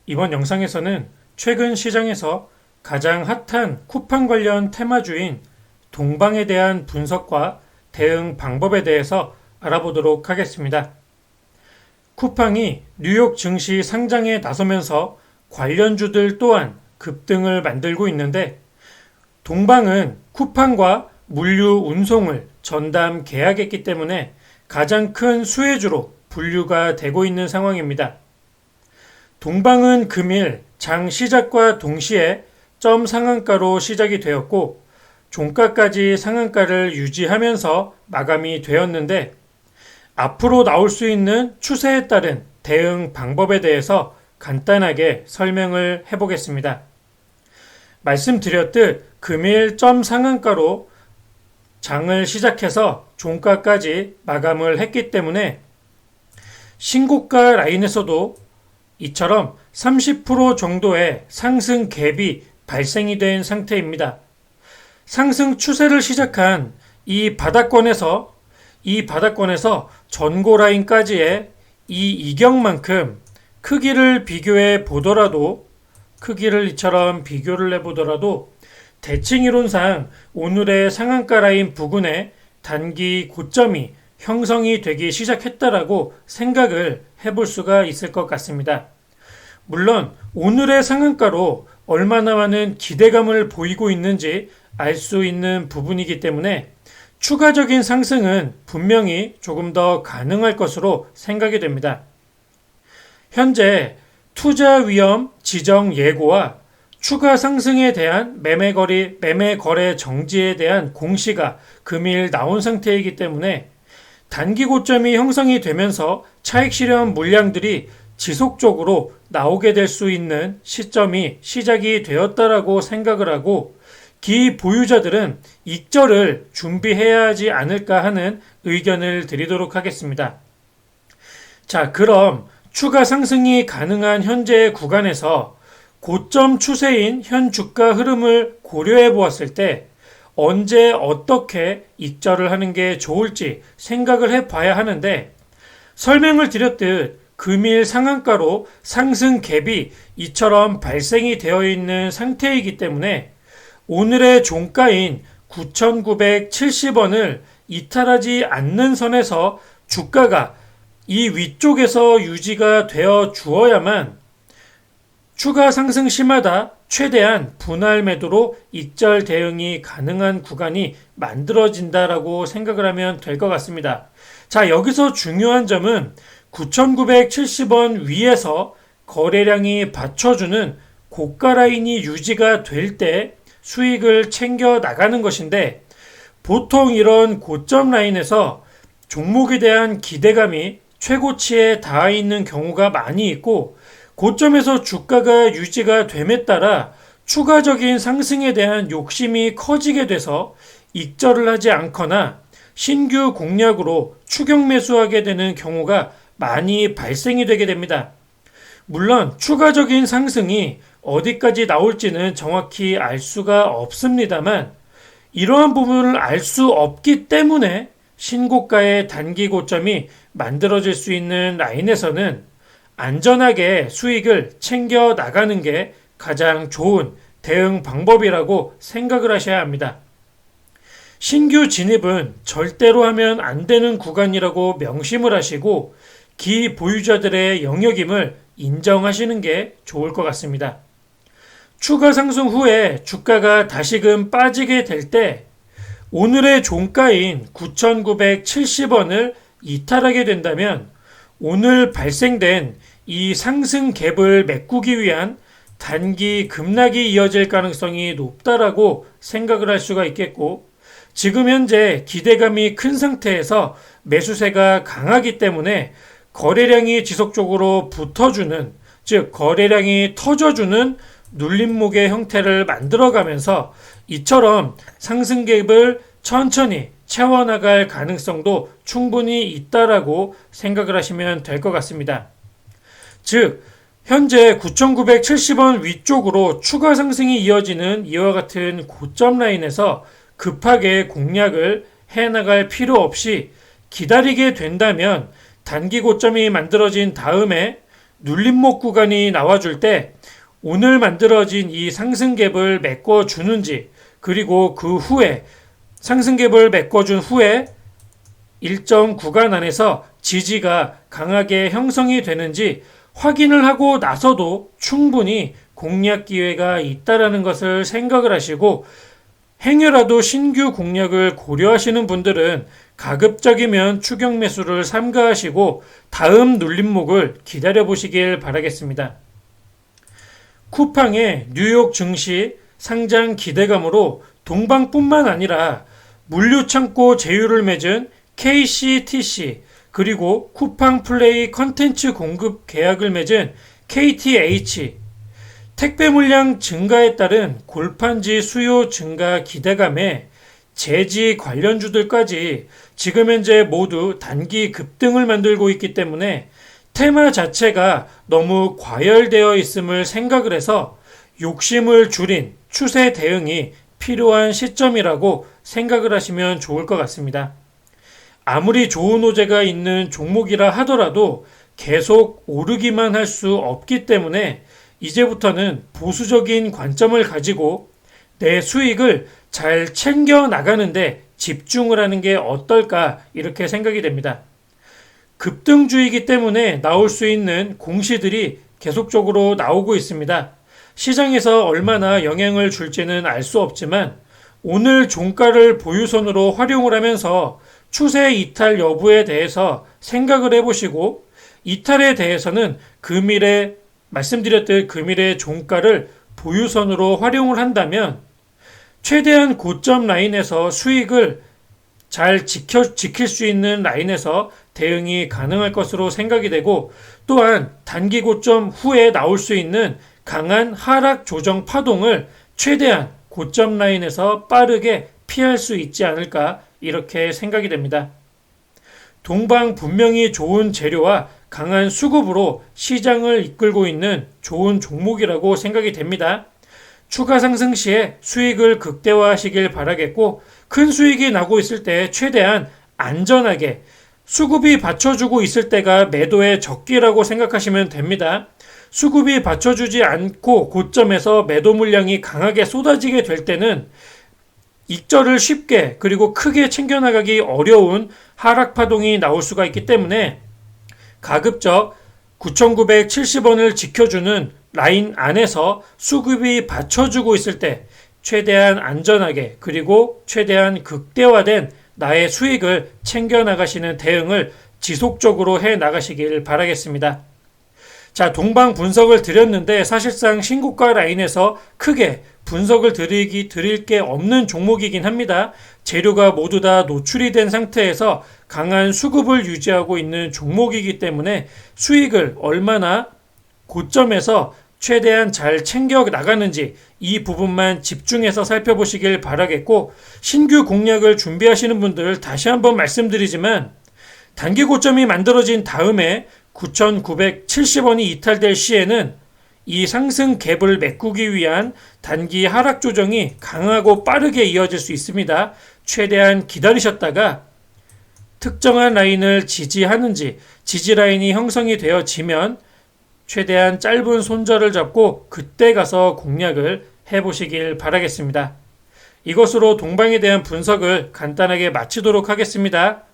이번 영상에서는 최근 시장에서 가장 핫한 쿠팡 관련 테마주인 동방에 대한 분석과 대응 방법에 대해서 알아보도록 하겠습니다. 쿠팡이 뉴욕 증시 상장에 나서면서 관련주들 또한 급등을 만들고 있는데, 동방은 쿠팡과 물류 운송을 전담 계약했기 때문에 가장 큰 수혜주로 분류가 되고 있는 상황입니다. 동방은 금일 장 시작과 동시에 점 상한가로 시작이 되었고, 종가까지 상한가를 유지하면서 마감이 되었는데, 앞으로 나올 수 있는 추세에 따른 대응 방법에 대해서 간단하게 설명을 해보겠습니다. 말씀드렸듯 금일 점 상한가로 장을 시작해서 종가까지 마감을 했기 때문에 신고가 라인에서도 이처럼 30% 정도의 상승 갭이 발생이 된 상태입니다. 상승 추세를 시작한 이 바닥권에서 전고 라인까지의 이 이격만큼 크기를 비교해 보더라도, 크기를 이처럼 비교를 해보더라도 대칭 이론상 오늘의 상한가 라인 부근에 단기 고점이 형성이 되기 시작했다라고 생각을 해볼 수가 있을 것 같습니다. 물론 오늘의 상한가로 얼마나 많은 기대감을 보이고 있는지 알 수 있는 부분이기 때문에 추가적인 상승은 분명히 조금 더 가능할 것으로 생각이 됩니다. 현재 투자 위험 지정 예고와 추가 상승에 대한 매매 거래 정지에 대한 공시가 금일 나온 상태이기 때문에 단기 고점이 형성이 되면서 차익 실현 물량들이 지속적으로 나오게 될 수 있는 시점이 시작이 되었다라고 생각을 하고, 기보유자들은 익절을 준비해야 하지 않을까 하는 의견을 드리도록 하겠습니다. 자, 그럼 추가 상승이 가능한 현재의 구간에서 고점 추세인 현 주가 흐름을 고려해 보았을 때 언제 어떻게 익절을 하는 게 좋을지 생각을 해 봐야 하는데, 설명을 드렸듯 금일 상한가로 상승 갭이 이처럼 발생이 되어 있는 상태이기 때문에 오늘의 종가인 9,970원을 이탈하지 않는 선에서 주가가 이 위쪽에서 유지가 되어 주어야만 추가 상승 시마다 최대한 분할 매도로 익절 대응이 가능한 구간이 만들어진다라고 생각을 하면 될 것 같습니다. 자, 여기서 중요한 점은 9,970원 위에서 거래량이 받쳐주는 고가 라인이 유지가 될 때 수익을 챙겨 나가는 것인데, 보통 이런 고점 라인에서 종목에 대한 기대감이 최고치에 닿아 있는 경우가 많이 있고, 고점에서 주가가 유지가 됨에 따라 추가적인 상승에 대한 욕심이 커지게 돼서 익절을 하지 않거나 신규 공략으로 추격 매수하게 되는 경우가 많이 발생이 되게 됩니다. 물론 추가적인 상승이 어디까지 나올지는 정확히 알 수가 없습니다만, 이러한 부분을 알 수 없기 때문에 신고가의 단기 고점이 만들어질 수 있는 라인에서는 안전하게 수익을 챙겨 나가는 게 가장 좋은 대응 방법이라고 생각을 하셔야 합니다. 신규 진입은 절대로 하면 안 되는 구간이라고 명심을 하시고, 기보유자들의 영역임을 인정하시는 게 좋을 것 같습니다. 추가 상승 후에 주가가 다시금 빠지게 될 때 오늘의 종가인 9,970원을 이탈하게 된다면 오늘 발생된 이 상승 갭을 메꾸기 위한 단기 급락이 이어질 가능성이 높다라고 생각을 할 수가 있겠고, 지금 현재 기대감이 큰 상태에서 매수세가 강하기 때문에 거래량이 지속적으로 붙어주는, 즉 거래량이 터져주는 눌림목의 형태를 만들어가면서 이처럼 상승 갭을 천천히 채워나갈 가능성도 충분히 있다라고 생각을 하시면 될 것 같습니다. 즉 현재 9,970원 위쪽으로 추가 상승이 이어지는 이와 같은 고점 라인에서 급하게 공략을 해나갈 필요 없이 기다리게 된다면 단기 고점이 만들어진 다음에 눌림목 구간이 나와줄 때 오늘 만들어진 이 상승갭을 메꿔주는지, 그리고 그 후에 상승갭을 메꿔준 후에 일정 구간 안에서 지지가 강하게 형성이 되는지 확인을 하고 나서도 충분히 공략 기회가 있다라는 것을 생각을 하시고, 행여라도 신규 공략을 고려하시는 분들은 가급적이면 추격 매수를 삼가하시고 다음 눌림목을 기다려 보시길 바라겠습니다. 쿠팡의 뉴욕 증시 상장 기대감으로 동방뿐만 아니라 물류창고 제휴를 맺은 KCTC, 그리고 쿠팡 플레이 컨텐츠 공급 계약을 맺은 KTH, 택배 물량 증가에 따른 골판지 수요 증가 기대감에 제지 관련주들까지 지금 현재 모두 단기 급등을 만들고 있기 때문에 테마 자체가 너무 과열되어 있음을 생각을 해서 욕심을 줄인 추세 대응이 필요한 시점이라고 생각을 하시면 좋을 것 같습니다. 아무리 좋은 호재가 있는 종목이라 하더라도 계속 오르기만 할 수 없기 때문에 이제부터는 보수적인 관점을 가지고 내 수익을 잘 챙겨 나가는데 집중을 하는 게 어떨까, 이렇게 생각이 됩니다. 급등주이기 때문에 나올 수 있는 공시들이 계속적으로 나오고 있습니다. 시장에서 얼마나 영향을 줄지는 알 수 없지만 오늘 종가를 보유선으로 활용을 하면서 추세 이탈 여부에 대해서 생각을 해보시고, 이탈에 대해서는 금일에 말씀드렸듯 금일의 종가를 보유선으로 활용을 한다면 최대한 고점 라인에서 수익을 잘 지킬 수 있는 라인에서 대응이 가능할 것으로 생각이 되고, 또한 단기 고점 후에 나올 수 있는 강한 하락 조정 파동을 최대한 고점 라인에서 빠르게 피할 수 있지 않을까, 이렇게 생각이 됩니다. 동방 분명히 좋은 재료와 강한 수급으로 시장을 이끌고 있는 좋은 종목이라고 생각이 됩니다. 추가 상승 시에 수익을 극대화하시길 바라겠고, 큰 수익이 나고 있을 때 최대한 안전하게 수급이 받쳐주고 있을 때가 매도의 적기라고 생각하시면 됩니다. 수급이 받쳐주지 않고 고점에서 매도 물량이 강하게 쏟아지게 될 때는 익절을 쉽게 그리고 크게 챙겨나가기 어려운 하락 파동이 나올 수가 있기 때문에 가급적 9,970원을 지켜주는 라인 안에서 수급이 받쳐주고 있을 때 최대한 안전하게 그리고 최대한 극대화된 나의 수익을 챙겨나가시는 대응을 지속적으로 해 나가시길 바라겠습니다. 자, 동방 분석을 드렸는데 사실상 신고가 라인에서 크게 분석을 드릴 게 없는 종목이긴 합니다. 재료가 모두 다 노출이 된 상태에서 강한 수급을 유지하고 있는 종목이기 때문에 수익을 얼마나 고점에서 최대한 잘 챙겨 나가는지 이 부분만 집중해서 살펴보시길 바라겠고, 신규 공략을 준비하시는 분들 다시 한번 말씀드리지만 단기 고점이 만들어진 다음에 9,970원이 이탈될 시에는 이 상승 갭을 메꾸기 위한 단기 하락 조정이 강하고 빠르게 이어질 수 있습니다. 최대한 기다리셨다가 특정한 라인을 지지하는지 지지 라인이 형성이 되어지면 최대한 짧은 손절을 잡고 그때 가서 공략을 해보시길 바라겠습니다. 이것으로 동방에 대한 분석을 간단하게 마치도록 하겠습니다.